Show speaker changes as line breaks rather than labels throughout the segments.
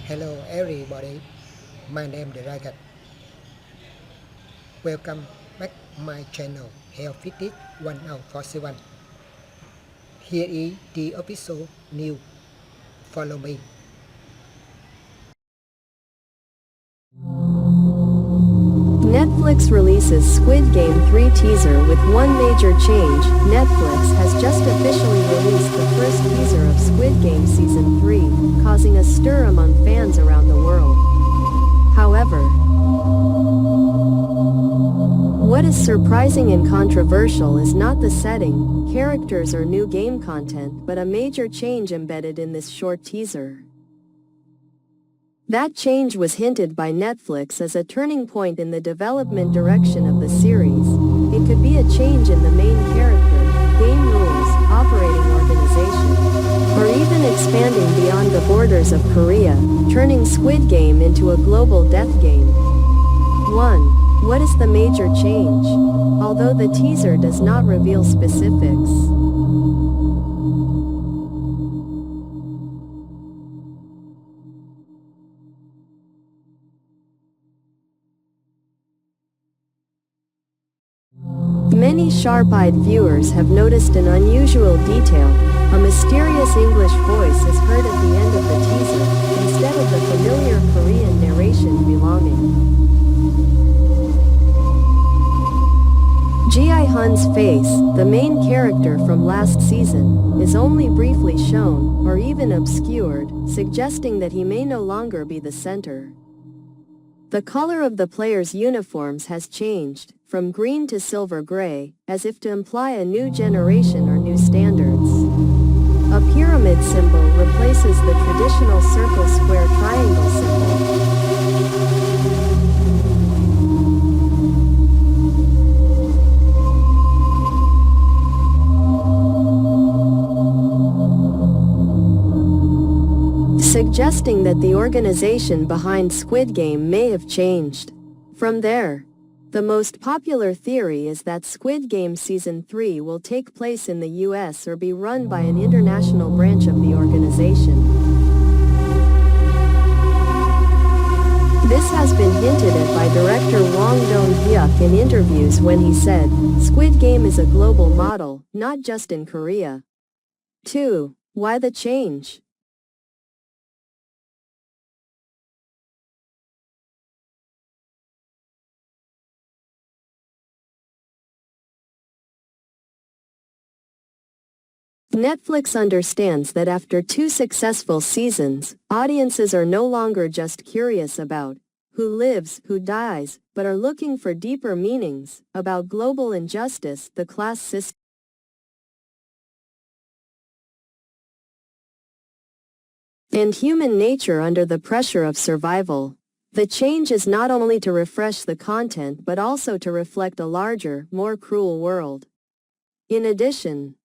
Hello everybody, my name is Dragon. Welcome back my channel Health Fitness 1047. Here is the episode new. Follow me.
Netflix releases Squid Game 3 teaser with one major change. Netflix has just officially released the first teaser of Squid Game Season 3, causing a stir among fans around the world. However, what is surprising and controversial is not the setting, characters or new game content, but a major change embedded in this short teaser. That change was hinted by Netflix as a turning point in the development direction of the series. It could be a change in the main character, game rules, operating organization, or even expanding beyond the borders of Korea, turning Squid Game into a global death game. 1. What is the major change? Although the teaser does not reveal specifics, many sharp-eyed viewers have noticed an unusual detail. A mysterious English voice is heard at the end of the teaser, instead of the familiar Korean narration belonging. Ji-hun's face, the main character from last season, is only briefly shown, or even obscured, suggesting that he may no longer be the center. The color of the players' uniforms has changed, from green to silver gray, as if to imply a new generation or new standards. A pyramid symbol replaces the traditional circle-square-triangle symbol. Suggesting that the organization behind Squid Game may have changed. From there, the most popular theory is that Squid Game Season 3 will take place in the US or be run by an international branch of the organization. This has been hinted at by director Wang Dong-hyuk in interviews when he said, "Squid Game is a global model, not just in Korea." 2. Why the change? Netflix understands that after 2 successful seasons, audiences are no longer just curious about who lives, who dies, but are looking for deeper meanings about global injustice, the class system, and human nature under the pressure of survival. The change is not only to refresh the content but also to reflect a larger, more cruel world. In addition,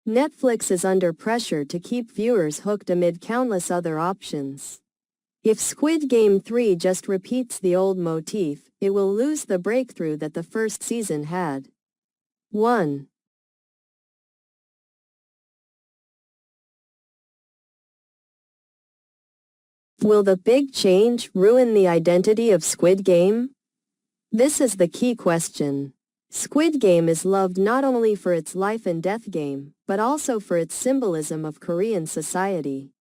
Netflix is under pressure to keep viewers hooked amid countless other options. If Squid Game 3 just repeats the old motif, it will lose the breakthrough that the first season had. 1. Will the big change ruin the identity of Squid Game? This is the key question. Squid Game is loved not only for its life and death game, but also for its symbolism of Korean society.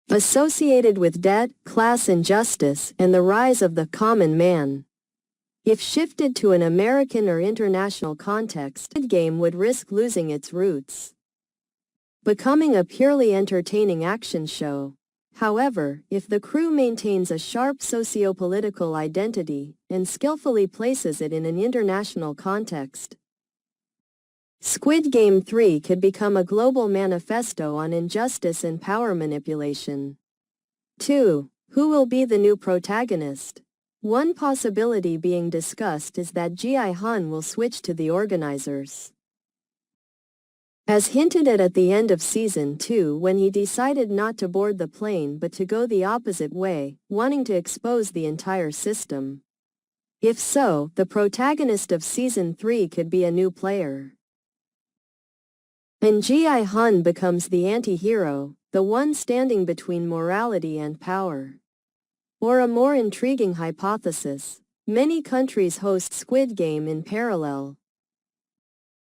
Associated with debt, class injustice, and the rise of the common man. If shifted to an American or international context, Squid Game would risk losing its roots, becoming a purely entertaining action show. However, if the crew maintains a sharp socio-political identity and skillfully places it in an international context, Squid Game 3 could become a global manifesto on injustice and power manipulation. 2. Who will be the new protagonist? One possibility being discussed is that Ji-hun will switch to the organizers. As hinted at the end of Season 2 when he decided not to board the plane but to go the opposite way, wanting to expose the entire system. If so, the protagonist of Season 3 could be a new player. And Ji Hun becomes the anti-hero, the one standing between morality and power. Or a more intriguing hypothesis, many countries host Squid Game in parallel.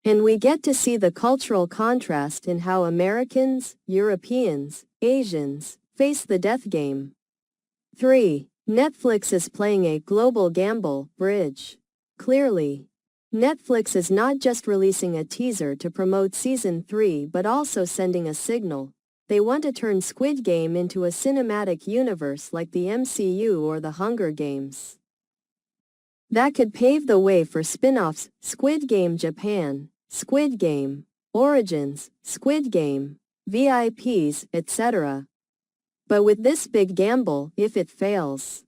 And we get to see the cultural contrast in how Americans, Europeans, Asians face the death game. 3. Netflix is playing a global gamble, bridge. Clearly, Netflix is not just releasing a teaser to promote Season 3 but also sending a signal. They want to turn Squid Game into a cinematic universe like the MCU or the Hunger Games. That could pave the way for spin-offs, Squid Game Japan, Squid Game Origins, Squid Game VIPs, etc. But with this big gamble, if it fails,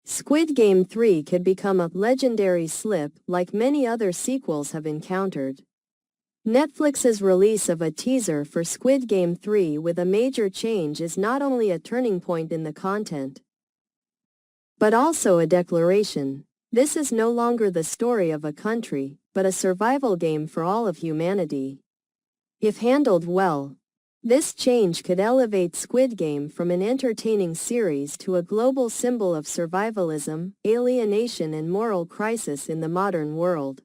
Squid Game 3 could become a legendary slip like many other sequels have encountered. Netflix's release of a teaser for Squid Game 3 with a major change is not only a turning point in the content, but also a declaration. This is no longer the story of a country, but a survival game for all of humanity. If handled well, this change could elevate Squid Game from an entertaining series to a global symbol of survivalism, alienation and moral crisis in the modern world.